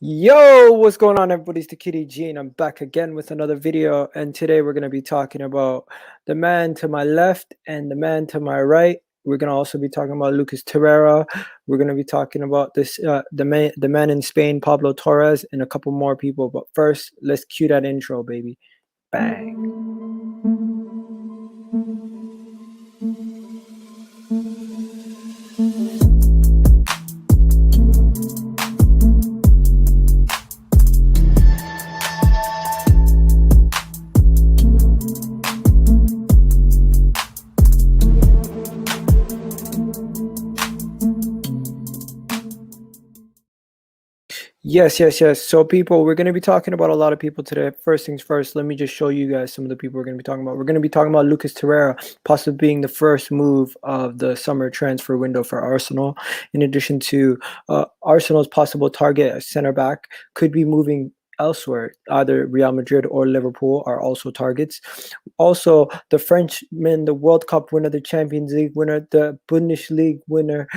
Yo, what's going on, everybody? It's the Kitty G, and I'm back again with another video. And today we're going to be talking about the man to my left and the man to my right. We're going to also be talking about Lucas Torreira. We're going to be talking about the man in Spain, Pau Torres, and a couple more people. But first, let's cue that intro, baby. Bang. Yes. So, people, we're going to be talking about a lot of people today. First things first, let me just show you guys some of the people we're going to be talking about. We're going to be talking about Lucas Torreira, possibly being the first move of the summer transfer window for Arsenal. In addition to Arsenal's possible target center back, could be moving elsewhere. Either Real Madrid or Liverpool are also targets. Also, the Frenchman, the World Cup winner, the Champions League winner, the Bundesliga winner,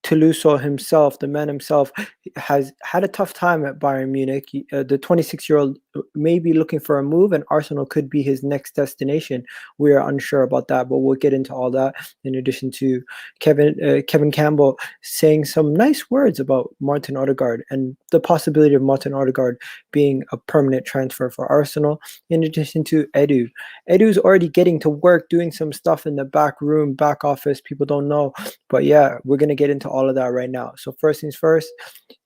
Tolisso himself, the man himself, has had a tough time at Bayern Munich. The 26-year-old may be looking for a move, and Arsenal could be his next destination. We are unsure about that, but we'll get into all that. In addition to Kevin Campbell saying some nice words about Martin Odegaard and the possibility of Martin Odegaard being a permanent transfer for Arsenal. In addition to Edu. Edu's already getting to work, doing some stuff in the back room, back office. People don't know. But yeah, we're going to get into all of that right now. So first things first,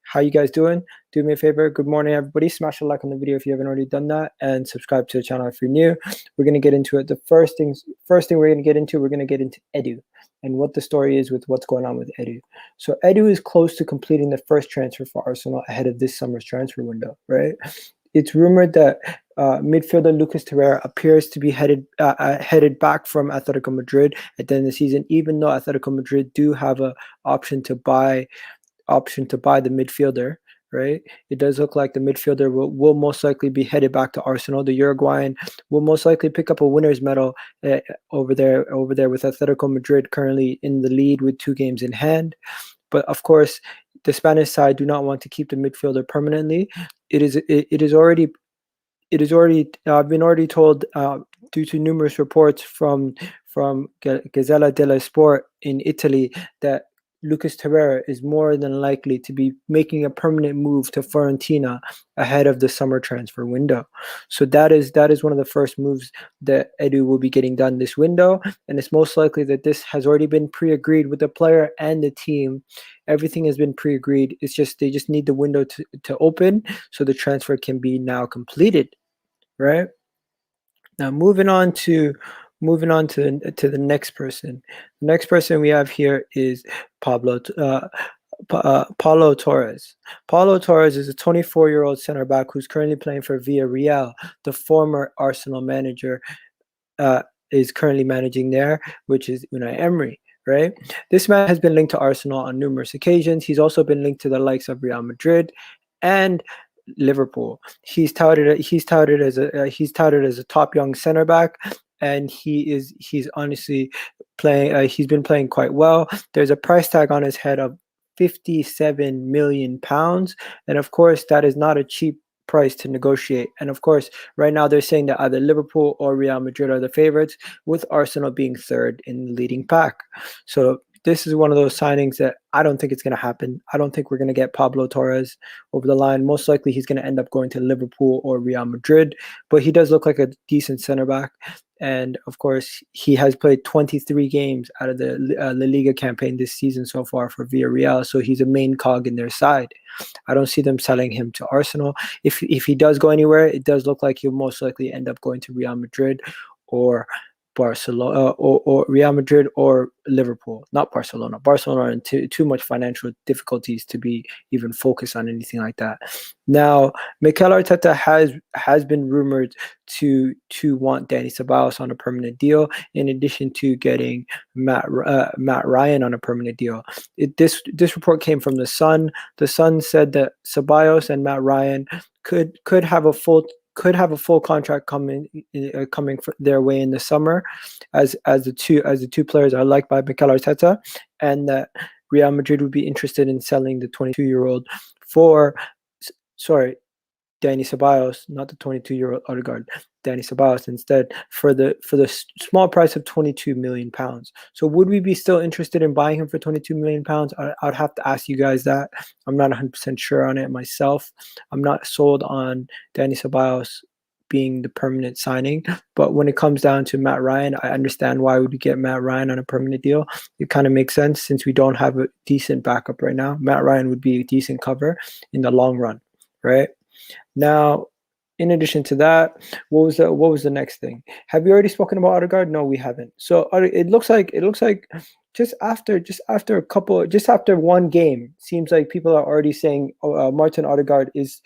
how you guys doing? Do me a favor. Good morning, everybody. Smash a like on the video if you haven't already done that, and subscribe to the channel if you're new. We're going to get into it. The first thing we're going to get into Edu and what the story is with what's going on with Edu. So Edu is close to completing the first transfer for Arsenal ahead of this summer's transfer window, right? It's rumored that midfielder Lucas Torreira appears to be headed back from Atletico Madrid at the end of the season, even though Atletico Madrid do have an option to buy the midfielder. Right, it does look like the midfielder will most likely be headed back to Arsenal. The Uruguayan will most likely pick up a winner's medal over there with Atletico Madrid currently in the lead with 2 games in hand. But of course, the Spanish side do not want to keep the midfielder permanently. It is already I've been already told due to numerous reports from Gazzetta dello Sport in Italy that Lucas Torreira is more than likely to be making a permanent move to Fiorentina ahead of the summer transfer window. So that is one of the first moves that Edu will be getting done this window, and it's most likely that this has already been pre-agreed with the player and the team. Everything has been pre-agreed. It's just they just need the window to open so the transfer can be now completed. Right now, moving on to the next person. The next person we have here is Paulo Torres. Paulo Torres is a 24-year-old center back who's currently playing for Villarreal. The former Arsenal manager is currently managing there, which is Unai Emery. Right, this man has been linked to Arsenal on numerous occasions. He's also been linked to the likes of Real Madrid and Liverpool. He's touted as a top young center back, and he's honestly playing. He's been playing quite well. There's a price tag on his head of £57 million, and of course that is not a cheap price to negotiate. And of course, right now they're saying that either Liverpool or Real Madrid are the favorites, with Arsenal being third in the leading pack. So this is one of those signings that I don't think it's going to happen. I don't think we're going to get Pau Torres over the line. Most likely he's going to end up going to Liverpool or Real Madrid, but he does look like a decent center back. And of course, he has played 23 games out of the La Liga campaign this season so far for Villarreal, so he's a main cog in their side. I don't see them selling him to Arsenal. If he does go anywhere, it does look like he'll most likely end up going to Real Madrid or Barcelona or Real Madrid or Liverpool, not Barcelona. Barcelona are in too much financial difficulties to be even focused on anything like that. Now, Mikel Arteta has been rumored to want Dani Ceballos on a permanent deal, in addition to getting Matt Ryan on a permanent deal. This report came from the Sun. The Sun said that Ceballos and Matt Ryan could have a full contract coming their way in the summer, as the two players are liked by Mikel Arteta, and that Real Madrid would be interested in selling the 22-year-old for sorry, Dani Ceballos, not the 22-year-old Odegaard, Dani Ceballos instead for the small price of 22 million pounds. So would we be still interested in buying him for 22 million pounds? I'd have to ask you guys that. I'm not 100% sure on it myself. I'm not sold on Dani Ceballos being the permanent signing, but when it comes down to Matt Ryan, I understand why would we get Matt Ryan on a permanent deal. It kind of makes sense since we don't have a decent backup right now. Matt Ryan would be a decent cover in the long run, right? Now, in addition to that, what was the next thing? Have we already spoken about Odegaard? No, we haven't. So it looks like just after one game, seems like people are already saying Martin Odegaard is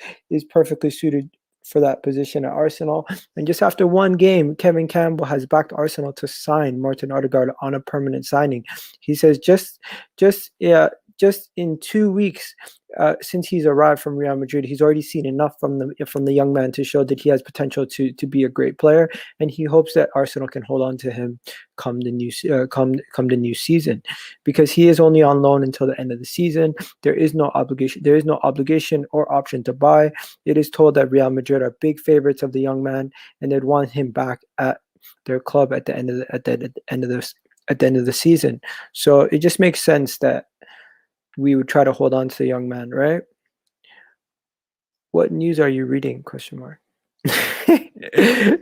perfectly suited for that position at Arsenal. And just after one game, Kevin Campbell has backed Arsenal to sign Martin Odegaard on a permanent signing. He says just in 2 weeks since he's arrived from Real Madrid, he's already seen enough from the young man to show that he has potential to be a great player, and he hopes that Arsenal can hold on to him come the new season, because he is only on loan until the end of the season. There is no obligation or option to buy. It is told that Real Madrid are big favorites of the young man, and they'd want him back at their club at the end of the season. So it just makes sense that we would try to hold on to the young man, right? What news are you reading? Question mark.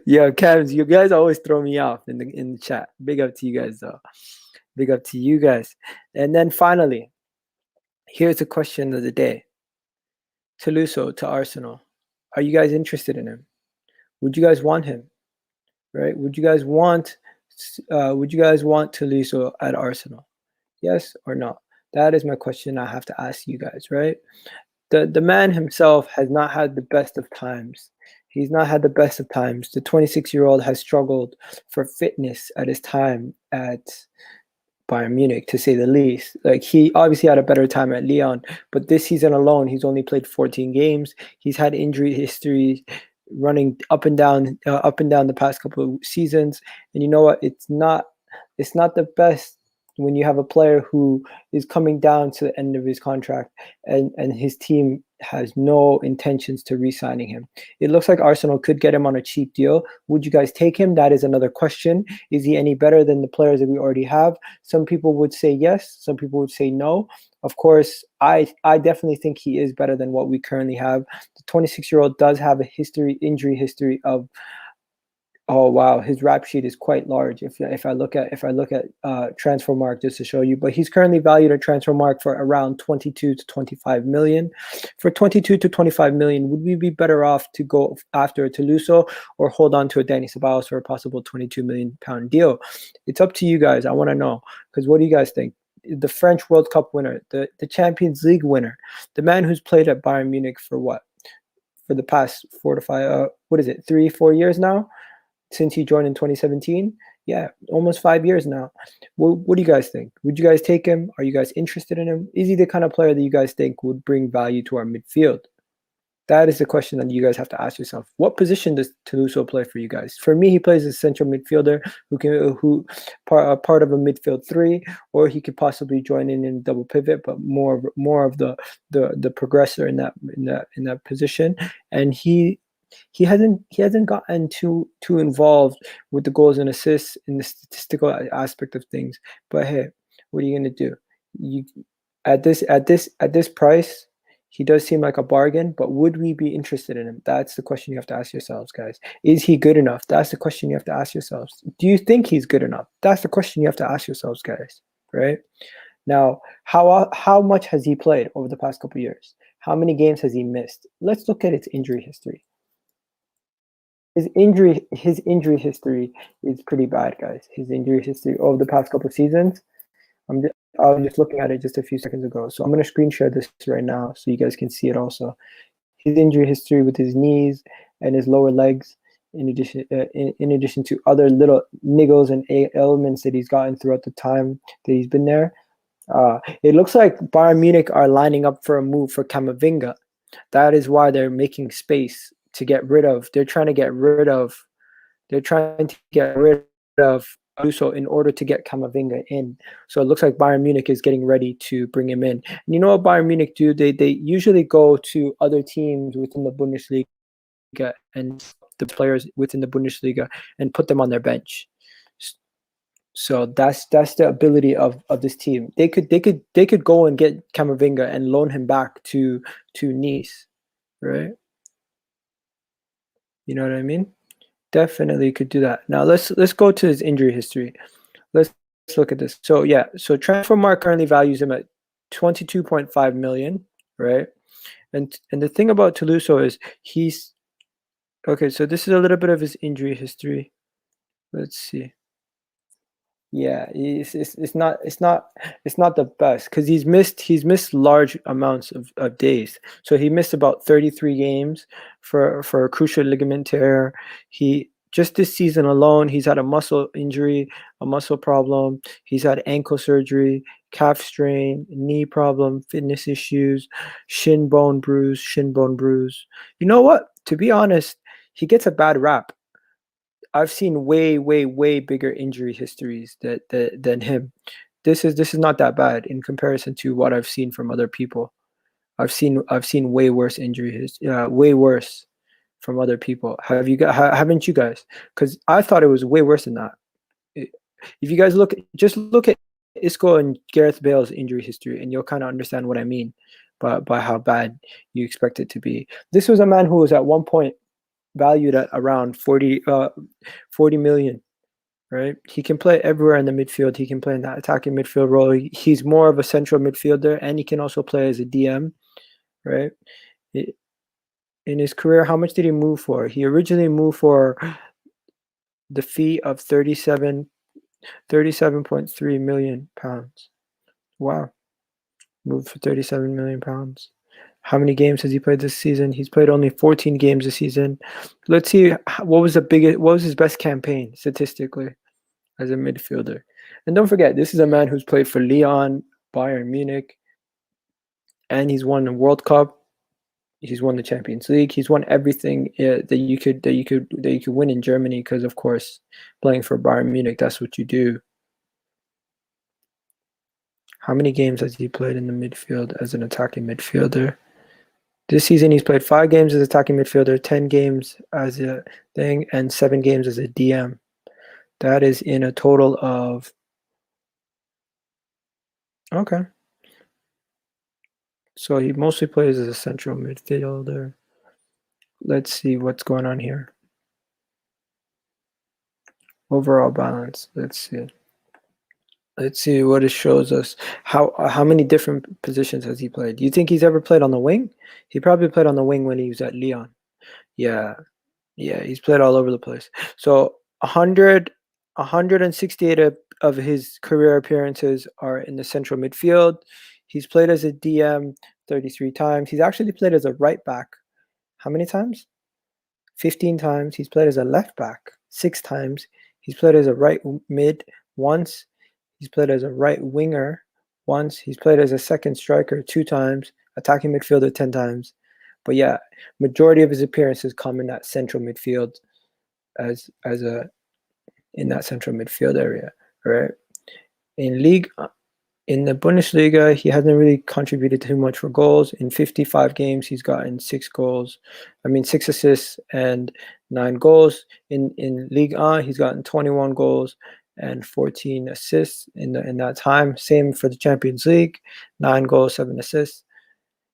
Yeah, Cavs, you guys always throw me off in the chat. Big up to you guys, though. Big up to you guys. And then finally, here's the question of the day. Tolisso to Arsenal. Are you guys interested in him? Would you guys want him? Right? Would you guys want Tolisso at Arsenal? Yes or no? That is my question I have to ask you guys, right? The man himself has not had the best of times. He's not had the best of times. The 26-year-old has struggled for fitness at his time at Bayern Munich, to say the least. Like, he obviously had a better time at Lyon, but this season alone, he's only played 14 games. He's had injury history running up and down the past couple of seasons. And you know what? It's not the best when you have a player who is coming down to the end of his contract and his team has no intentions to re-signing him. It looks like Arsenal could get him on a cheap deal. Would you guys take him? That is another question. Is he any better than the players that we already have? Some people would say yes. Some people would say no. Of course, I definitely think he is better than what we currently have. The 26-year-old does have a injury history of, oh wow, his rap sheet is quite large. If I look at Transfermarkt just to show you, but he's currently valued at Transfermarkt for around 22 to 25 million. For 22 to 25 million, would we be better off to go after a Tolisso or hold on to a Dani Ceballos for a possible 22 million pound deal? It's up to you guys. I want to know, because what do you guys think? The French World Cup winner, the Champions League winner, the man who's played at Bayern Munich for the past 4 to 5, 3-4 years now, since he joined in 2017. Yeah, almost 5 years now. What do you guys think? Would you guys take him? Are you guys interested in him? Is he the kind of player that you guys think would bring value to our midfield? That is the question that you guys have to ask yourself. What position does Tolisso play for you guys? For me, he plays as a central midfielder who part of a midfield three, or he could possibly join in double pivot, but more of the progressor in that position. And he hasn't gotten too involved with the goals and assists in the statistical aspect of things. But hey, what are you gonna do? At this price, he does seem like a bargain. But would we be interested in him? That's the question you have to ask yourselves, guys. Is he good enough? That's the question you have to ask yourselves. Do you think he's good enough? That's the question you have to ask yourselves, guys. Right? Now, how much has he played over the past couple of years? How many games has he missed? Let's look at its injury history. His injury history is pretty bad, guys. His injury history over the past couple of seasons. I was just looking at it just a few seconds ago. So I'm going to screen share this right now so you guys can see it also. His injury history with his knees and his lower legs, in addition to other little niggles and ailments that he's gotten throughout the time that he's been there. It looks like Bayern Munich are lining up for a move for Camavinga. That is why they're making space to get rid of. They're trying to get rid of Tolisso in order to get Camavinga in. So it looks like Bayern Munich is getting ready to bring him in. And you know what Bayern Munich do? They usually go to other teams within the Bundesliga and the players within the Bundesliga and put them on their bench. So that's the ability of this team. They could go and get Camavinga and loan him back to Nice, right? You know what I mean? Definitely could do that. Now let's go to his injury history. Let's look at this. So yeah, so Transfermarkt currently values him at 22.5 million, right? And the thing about Tolisso is he's okay. So this is a little bit of his injury history. Let's see. Yeah, it's not the best because he's missed large amounts of days. So he missed about 33 games for a crucial ligament tear. He just this season alone, he's had a muscle injury, a muscle problem. He's had ankle surgery, calf strain, knee problem, fitness issues, shin bone bruise. You know what? To be honest, he gets a bad rap. I've seen way bigger injury histories than him. This is not that bad in comparison to what I've seen from other people. I've seen way worse injuries, way worse from other people. Haven't you guys? Because I thought it was way worse than that. If you guys just look at Isco and Gareth Bale's injury history, and you'll kind of understand what I mean by how bad you expect it to be. This was a man who was at one point valued at around 40 million, right? He can play everywhere in the midfield. He can play in that attacking midfield role. He's more of a central midfielder, and he can also play as a DM, right? In his career, how much did he move for? He originally moved for the fee of 37.3 million pounds. Wow. Moved for 37 million pounds. How many games has he played this season? He's played only 14 games this season. Let's see what was his best campaign statistically as a midfielder. And don't forget, this is a man who's played for Lyon, Bayern Munich, and he's won the World Cup. He's won the Champions League. He's won everything that you could win in Germany because, of course, playing for Bayern Munich, that's what you do. How many games has he played in the midfield as an attacking midfielder? This season, he's played 5 games as attacking midfielder, 10 games as a thing, and 7 games as a DM. That is in a total of... Okay. So he mostly plays as a central midfielder. Let's see what's going on here. Overall balance. Let's see what it shows us. How many different positions has he played? Do you think he's ever played on the wing? He probably played on the wing when he was at Lyon. Yeah, he's played all over the place. So 168 of his career appearances are in the central midfield. He's played as a DM 33 times. He's actually played as a right back. How many times? 15 times. He's played as a left back 6 times. He's played as a right mid once. He's played as a right winger once. He's played as a second striker 2 times. Attacking midfielder 10 times. But yeah, majority of his appearances come in that central midfield in that central midfield area, right? In the Bundesliga, he hasn't really contributed too much for goals. In 55 games, he's gotten 6 assists and 9 goals. In Ligue 1, he's gotten 21 goals and 14 assists in that time. Same for the Champions League, 9 goals, 7 assists.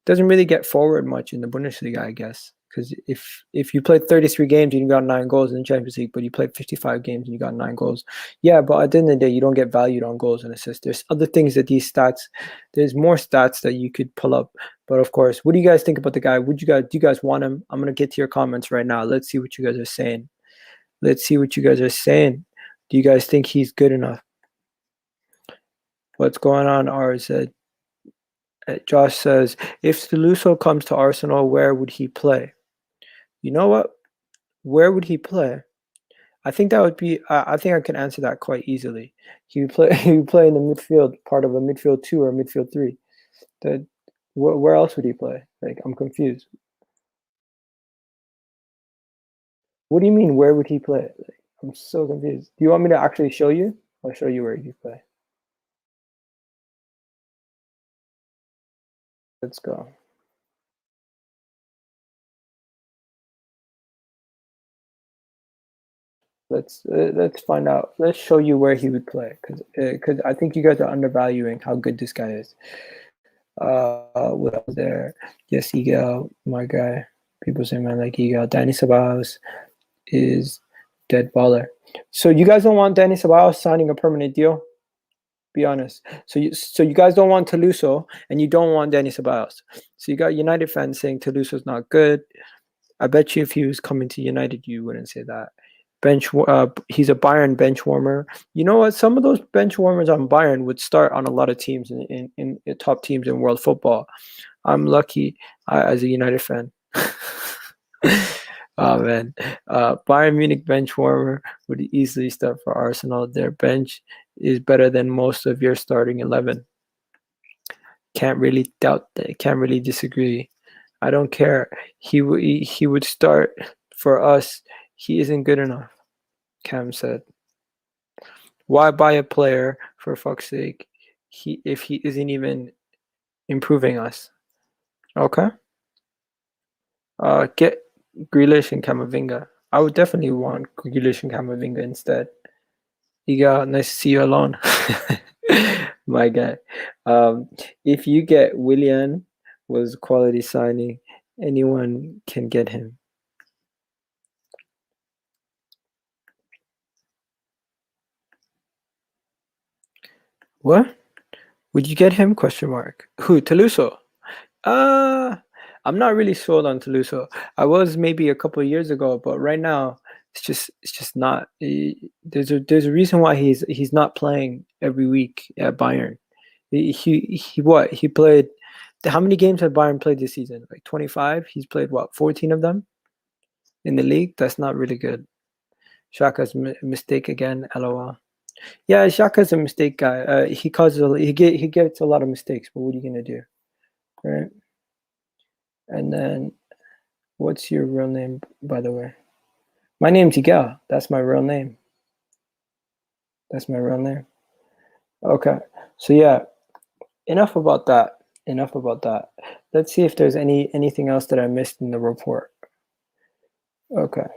Doesn't really get forward much in the Bundesliga, I guess. Because if you played 33 games and you got 9 goals in the Champions League, but you played 55 games and you got 9 goals, yeah, but at the end of the day, you don't get valued on goals and assists. There's other things that there's more stats that you could pull up. But of course, what do you guys think about the guy? Do you guys want him? I'm gonna get to your comments right now. Let's see what you guys are saying. Do you guys think he's good enough? What's going on, RZ? Josh says, if Tolisso comes to Arsenal, where would he play? You know what? Where would he play? I think that would be. I think I can answer that quite easily. He would play. He would play in the midfield, part of a midfield 2 or a midfield 3. Where else would he play? Like, I'm confused. What do you mean? Where would he play? Like, I'm so confused. Do you want me to actually show you? I'll show you where you play. Let's go. Let's find out. Let's show you where he would play, because I think you guys are undervaluing how good this guy is. What else there? Yes, Egal, my guy. People say man like Egal. Dani Ceballos is dead baller. So you guys don't want Dani Ceballos signing a permanent deal? Be honest. So you guys don't want Tolisso and you don't want Dani Ceballos. So you got United fans saying Tolisso's not good. I bet you if he was coming to United, you wouldn't say that. He's a Bayern bench warmer. You know what? Some of those bench warmers on Bayern would start on a lot of teams in top teams in world football. I'm lucky as a United fan. Oh man, Bayern Munich bench warmer would easily start for Arsenal. Their bench is better than most of your starting 11. Can't really doubt that. Can't really disagree. I don't care. He would start for us. He isn't good enough, Cam said. Why buy a player for fuck's sake? If he isn't even improving us. Okay. Get Grealish and Camavinga. I would definitely want Grealish and Camavinga instead. Iga, nice to see you alone. My guy. If you get Willian, was quality signing. Anyone can get him. What? Would you get him? Question mark. Who? Tolisso? I'm not really sold on Tolisso. I was maybe a couple of years ago, but right now it's just not. There's a reason why he's not playing every week at Bayern. He played. How many games have Bayern played this season? Like 25. He's played what? 14 of them in the league. That's not really good. Shaka's mistake again. LOL. Yeah, Shaka's a mistake guy. He gets a lot of mistakes. But what are you gonna do, right? And then, what's your real name, by the way? My name's Miguel. That's my real name. That's my real name. Okay. So yeah, enough about that. Enough about that. Let's see if there's anything else that I missed in the report. Okay.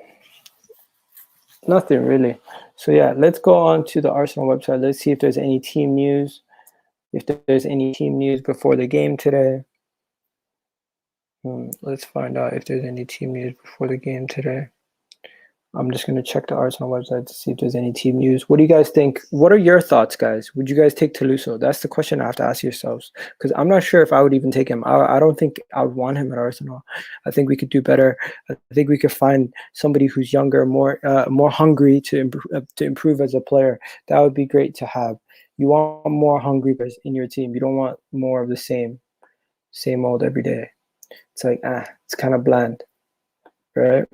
Nothing really. So yeah, let's go on to the Arsenal website. Let's see if there's any team news. If there's any team news before the game today. Let's find out if there's any team news before the game today. I'm just going to check the Arsenal website to see if there's any team news. What do you guys think? What are your thoughts, guys? Would you guys take Tolisso? That's the question I have to ask yourselves, because I'm not sure if I would even take him. I don't think I would want him at Arsenal. I think we could do better. I think we could find somebody who's younger, more hungry to improve as a player. That would be great to have. You want more hungry players in your team. You don't want more of the same old every day. It's like, it's kind of bland, right?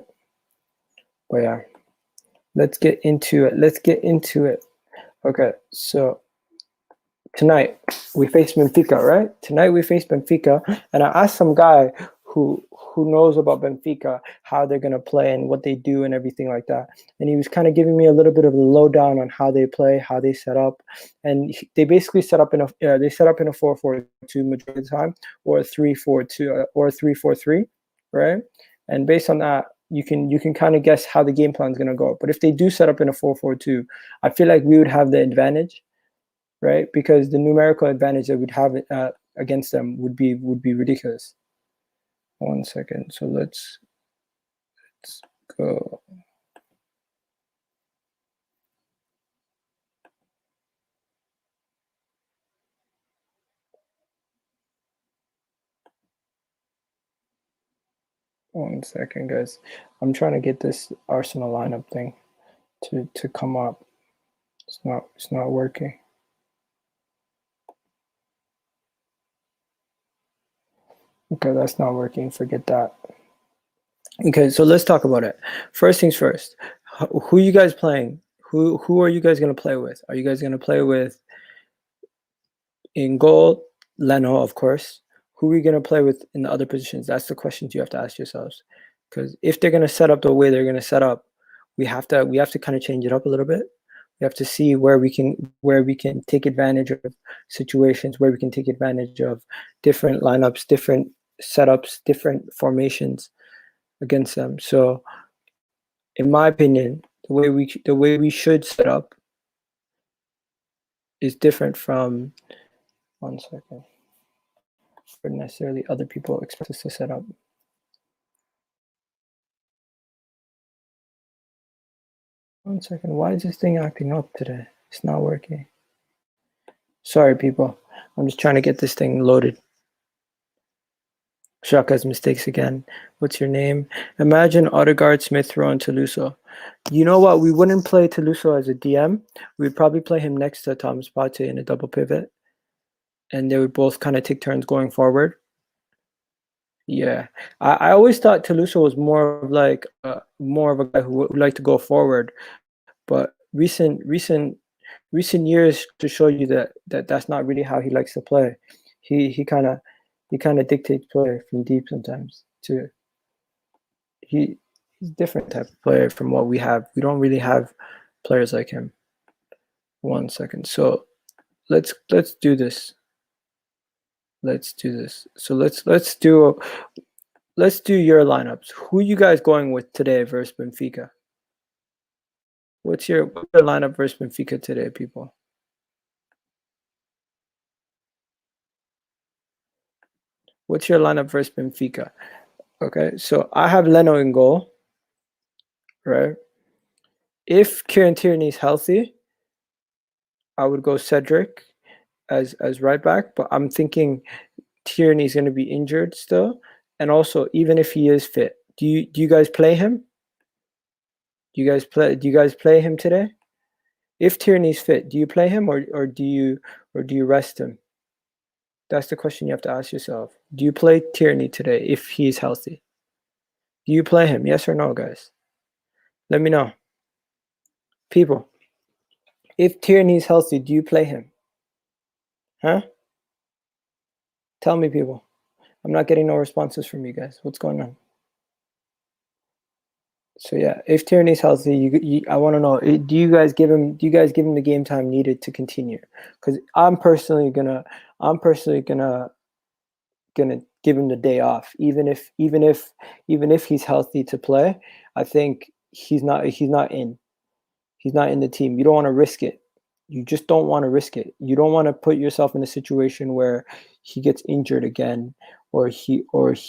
But yeah, let's get into it. Okay, so tonight we face Benfica, right? Tonight we face Benfica, and I asked some guy who knows about Benfica, how they're gonna play and what they do and everything like that. And he was kind of giving me a little bit of a lowdown on how they play, how they set up, and they basically set up in a 4-4-2 majority of the time, or a 3-4-2 or a 3-4-3, right? And based on that, you can kind of guess how the game plan is going to go. But if they do set up in a 4-4-2, I feel like we would have the advantage, right? Because the numerical advantage that we'd have against them would be ridiculous. 1 second. So let's go. One second, guys. I'm trying to get this Arsenal lineup thing to come up. It's not working. Okay, that's not working. Forget that. Okay, so let's talk about it. First things first. Who are you guys playing? Who are you guys going to play with? Are you guys going to play with, in goal, Leno, of course? Who are you going to play with in the other positions? That's the questions you have to ask yourselves. Because if they're going to set up the way they're going to set up, we have to kind of change it up a little bit. We have to see where we can take advantage of situations, where we can take advantage of different lineups, different setups, different formations against them. So, in my opinion, the way we should set up is different from 1 second for necessarily other people expect us to set up. 1 second. Why is this thing acting up today? It's not working. Sorry, people. I'm just trying to get this thing loaded. Shaka's mistakes again. What's your name? Imagine Odegaard, Smith Rowe, and Tolisso. You know what? We wouldn't play Tolisso as a DM. We'd probably play him next to Thomas Partey in a double pivot. And they would both kind of take turns going forward. Yeah. I always thought Tolisso was more of a guy who would like to go forward. But recent years to show you that's not really how he likes to play. He kind of dictates play from deep sometimes too. He's a different type of player from what we have. We don't really have players like him. 1 second. So let's do this. Let's do this. So let's do your lineups. Who are you guys going with today versus Benfica? What's your lineup versus Benfica today, people? What's your lineup versus Benfica? Okay, so I have Leno in goal, right? If Kieran Tierney's healthy, I would go Cedric as right back, but I'm thinking Tierney's going to be injured still, and also even if he is fit, do you guys play him? Do you guys play him today? If Tierney's fit, do you play him or do you rest him? That's the question you have to ask yourself. Do you play Tierney today if he's healthy? Do you play him? Yes or no, guys? Let me know. People, if Tierney's healthy, do you play him? Huh? Tell me, people. I'm not getting no responses from you guys. What's going on? So yeah, if Tierney's healthy, I want to know. Do you guys give him the game time needed to continue? Because I'm personally gonna give him the day off, even if he's healthy to play. I think he's not in the team. You don't want to risk it. You just don't want to risk it. You don't want to put yourself in a situation where he gets injured again, or he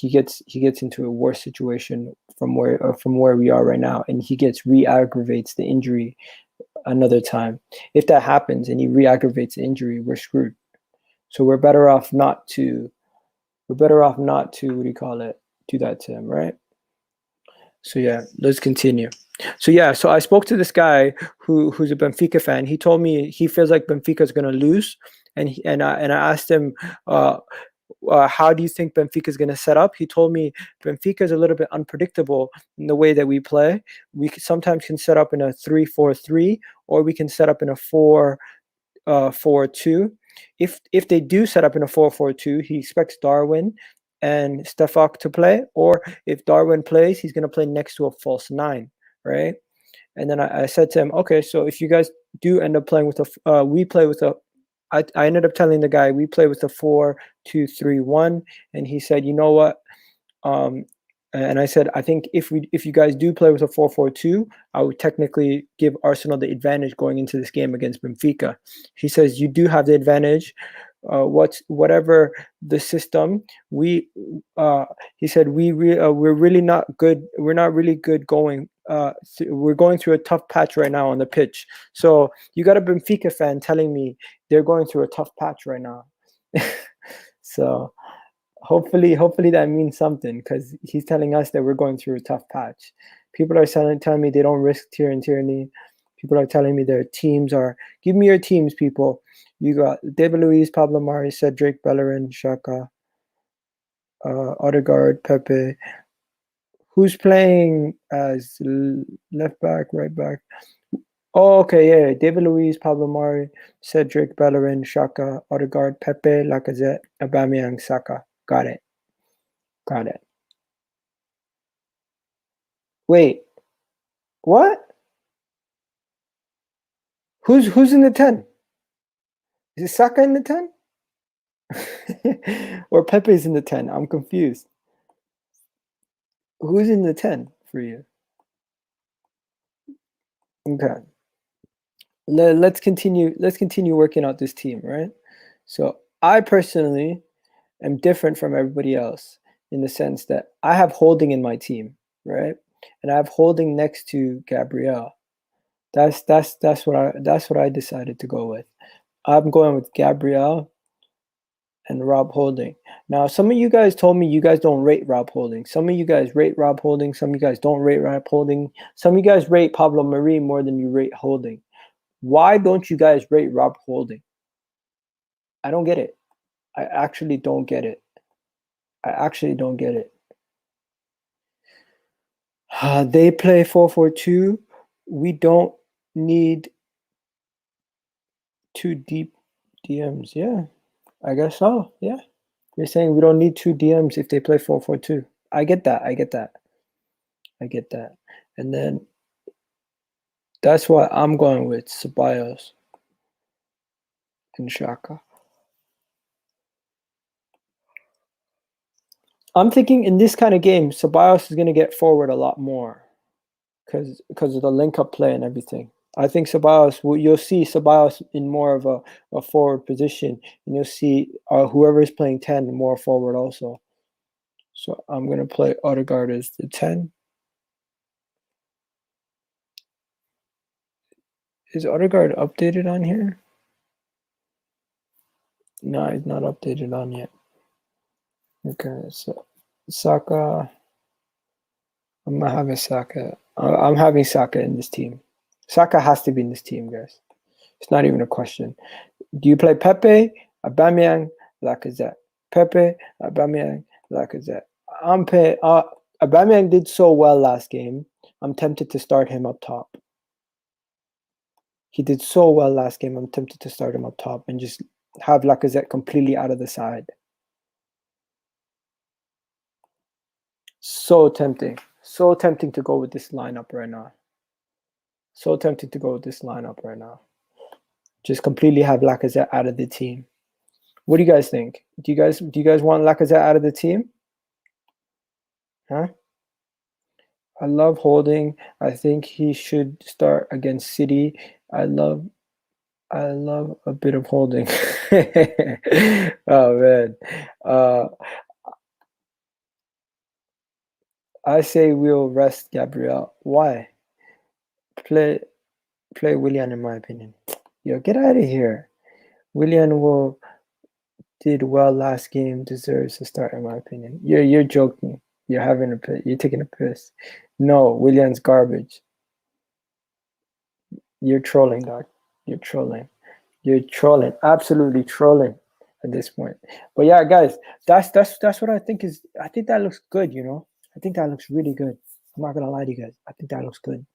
gets into a worse situation from where we are right now, and he re-aggravates the injury another time. If that happens and he re-aggravates the injury, we're screwed. So we're better off not to what do you call it, do that to him, right? So yeah, let's continue. So yeah, so I spoke to this guy who's a Benfica fan. He told me he feels like Benfica is going to lose, and I asked him, how do you think Benfica is going to set up? He told me Benfica is a little bit unpredictable in the way that we play. We sometimes can set up in a 3-4-3, or we can set up in a 4-4-2. If they do set up in a 4-4-2, he expects Darwin and Stefak to play, or if Darwin plays, he's going to play next to a false 9, right? And then I said to him, okay, so if you guys do end up playing with I ended up telling the guy we play with a 4-2-3-1, and he said, you know what? And I said, I think if you guys do play with a 4-4-2, I would technically give Arsenal the advantage going into this game against Benfica. He says you do have the advantage. Whatever the system, he said we're really not good. We're not really good going. We're going through a tough patch right now on the pitch. So you got a Benfica fan telling me they're going through a tough patch right now. So hopefully that means something, because he's telling us that we're going through a tough patch. People are telling me they don't risk Tierney. People are telling me their teams are. Give me your teams, people. You got David Luiz, Pablo Mari, Cedric, Bellerin, Xhaka, Odegaard, Pepe. Who's playing as left back, right back? Oh, okay, yeah. David Luiz, Pablo Mari, Cedric, Bellerin, Xhaka, Odegaard, Pepe, Lacazette, Aubameyang, Saka. Got it. Wait. What? Who's in the 10? Is it Saka in the 10? Or Pepe's in the 10? I'm confused. Who's in the 10 for you? Okay. Let's continue working out this team, right? So I personally am different from everybody else in the sense that I have Holding in my team, right? And I have Holding next to Gabriel. That's what I decided to go with. I'm going with Gabriel and Rob Holding. Now, some of you guys told me you guys don't rate Rob Holding. Some of you guys rate Rob Holding. Some of you guys don't rate Rob Holding. Some of you guys rate Pablo Mari more than you rate Holding. Why don't you guys rate Rob Holding? I don't get it. I actually don't get it. They play 4-4-2. We don't need two deep DMs. Yeah, I guess so. Yeah. You're saying we don't need two DMs if they play 4-4-2. I get that. And then that's why I'm going with Ceballos and Xhaka. I'm thinking in this kind of game, Ceballos is going to get forward a lot more because of the link-up play and everything. I think Ceballos, you'll see Ceballos in more of a forward position, and you'll see whoever is playing 10 more forward also. So I'm going to play Odegaard as the 10. Is Odegaard updated on here? No, he's not updated on yet. Okay, so Saka. I'm not having Saka. I'm having Saka in this team. Saka has to be in this team, guys. It's not even a question. Do you play Pepe, Aubameyang, Lacazette? Pepe, Aubameyang, Lacazette. Aubameyang did so well last game. I'm tempted to start him up top. He did so well last game. I'm tempted to start him up top and just have Lacazette completely out of the side. So tempting. So tempting to go with this lineup right now. Just completely have Lacazette out of the team. What do you guys think? Do you guys want Lacazette out of the team? Huh? I love Holding. I think he should start against City. I love a bit of Holding. Oh man. I say we'll rest Gabriel. Why? Play Willian, in my opinion. Yo, get out of here. Willian did well last game, deserves to start, in my opinion. You're joking. You're taking a piss. No, Willian's garbage. You're trolling, dog. You're trolling. Absolutely trolling at this point. But yeah, guys, that's what I think is. I think that looks good. I think that looks really good. I'm not gonna lie to you guys. I think that looks good.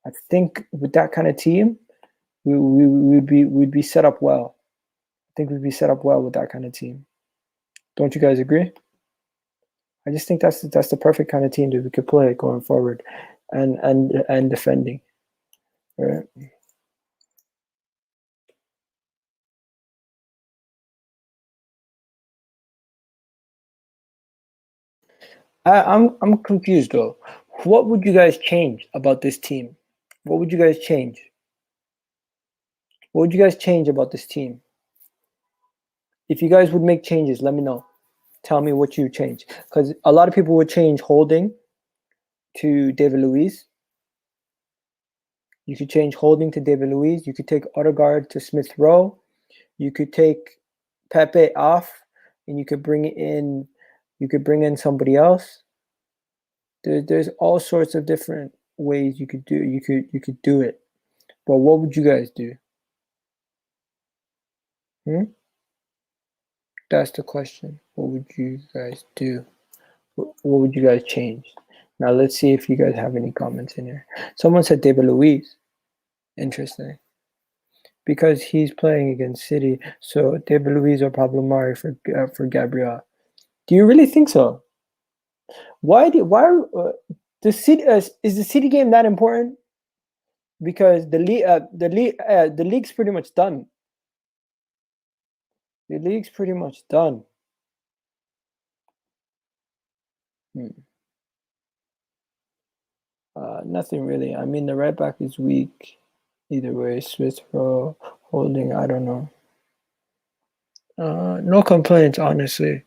I think with that kind of team, we'd be set up well. I think we'd be set up well with that kind of team. Don't you guys agree? I just think that's the perfect kind of team that we could play going forward, and defending. All right. I'm confused though. What would you guys change about this team? What would you guys change? What would you guys change about this team? If you guys would make changes, let me know. Tell me what you change. Because a lot of people would change Holding to David Luiz. You could change Holding to David Luiz. You could take Odegaard to Smith Rowe. You could take Pepe off, and you could bring in somebody else. There's all sorts of different ways you could do. You could do it. But what would you guys do? That's the question. What would you guys do? What would you guys change? Now let's see if you guys have any comments in here. Someone said David Luiz. Interesting. Because he's playing against City, so David Luiz or Pablo Mari for Gabriel. Do you really think so? Why the City is the City game that important? because the league's pretty much done. The league's pretty much done. Nothing really. I mean, the right back is weak. Either way, Smith Rowe, Holding, I don't know. No complaints, honestly.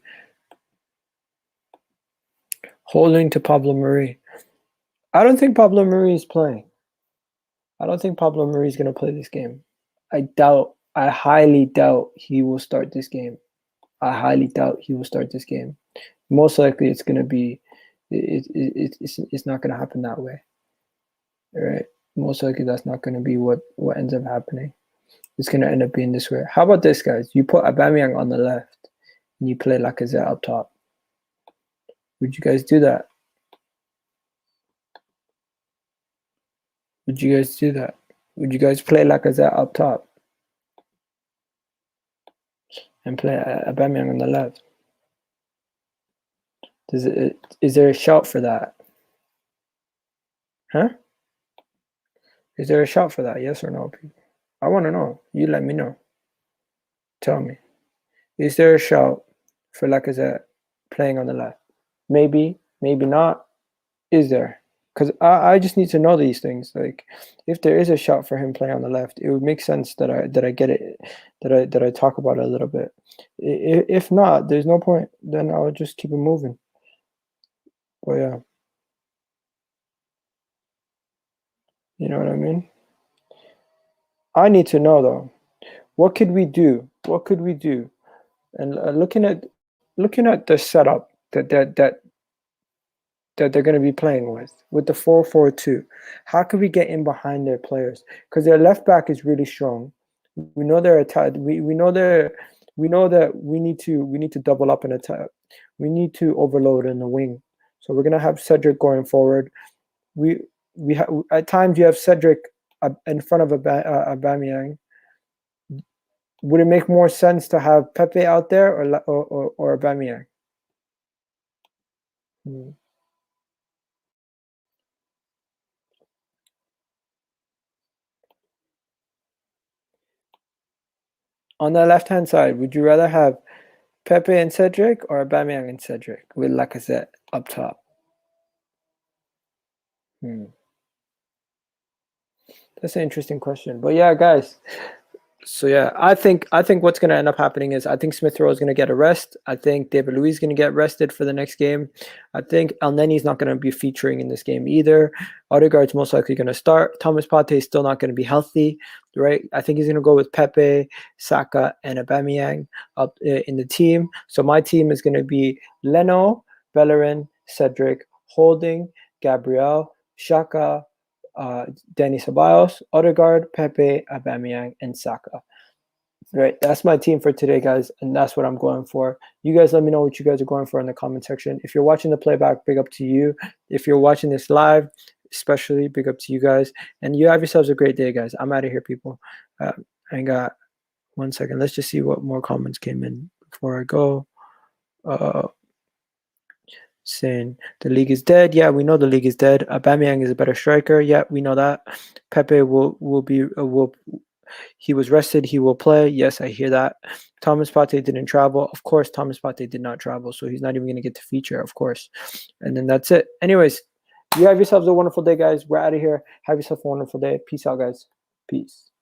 Holding to Pablo Mari. I don't think Pablo Mari is playing. I don't think Pablo Mari is going to play this game. I highly doubt he will start this game. I highly doubt he will start this game. Most likely it's going to be, it's not going to happen that way. All right? Most likely that's not going to be what ends up happening. It's going to end up being this way. How about this, guys? You put Aubameyang on the left and you play Lacazette up top. Would you guys do that? Would you guys do that? Would you guys play Lacazette up top and play Aubameyang on the left? Is there a shout for that? Huh? Is there a shout for that? Yes or no, people? I want to know. You let me know. Tell me. Is there a shout for Lacazette playing on the left? Maybe, maybe not. Is there? Because I just need to know these things. Like, if there is a shout for him playing on the left, it would make sense that I get it, that I talk about it a little bit. If not, there's no point. Then I'll just keep it moving. But yeah, you know what I mean. I need to know though. What could we do? What could we do? And looking at the setup that they're going to be playing with the 4-4-2. How could we get in behind their players? Because their left back is really strong. We know they're attack. We know that we need to double up in attack. We need to overload in the wing. So we're gonna have Cedric going forward. We at times you have Cedric in front of Aubameyang. Would it make more sense to have Pepe out there or Aubameyang? On the left-hand side, would you rather have Pepe and Cedric or Aubameyang and Cedric with Lacazette up top? That's an interesting question. But yeah, guys. So yeah, I think what's going to end up happening is I think Smith Rowe is going to get a rest. I think David Luiz is going to get rested for the next game. I think Elneny is not going to be featuring in this game either. Odegaard's most likely going to start. Thomas Partey is still not going to be healthy, right? I think he's going to go with Pepe, Saka, and Aubameyang up in the team. So my team is going to be Leno, Bellerin, Cedric, Holding, Gabriel, Xhaka, Dani Ceballos, Odegaard, Pepe, Aubameyang, and Saka. Right, that's my team for today, guys, and that's what I'm going for. You guys let me know what you guys are going for in the comment section. If you're watching the playback, big up to you. If you're watching this live, especially big up to you guys. And you have yourselves a great day, guys. I'm out of here, people. I got 1 second. Let's just see what more comments came in before I go. Saying the league is dead. Yeah, we know the league is dead. Aubameyang is a better striker. Yeah, we know that. Pepe he was rested. He will play. Yes, I hear that. Thomas Partey didn't travel. Of course, Thomas Partey did not travel, so he's not even going to get to feature, of course. And then that's it. Anyways, you have yourselves a wonderful day, guys. We're out of here. Have yourself a wonderful day. Peace out, guys. Peace.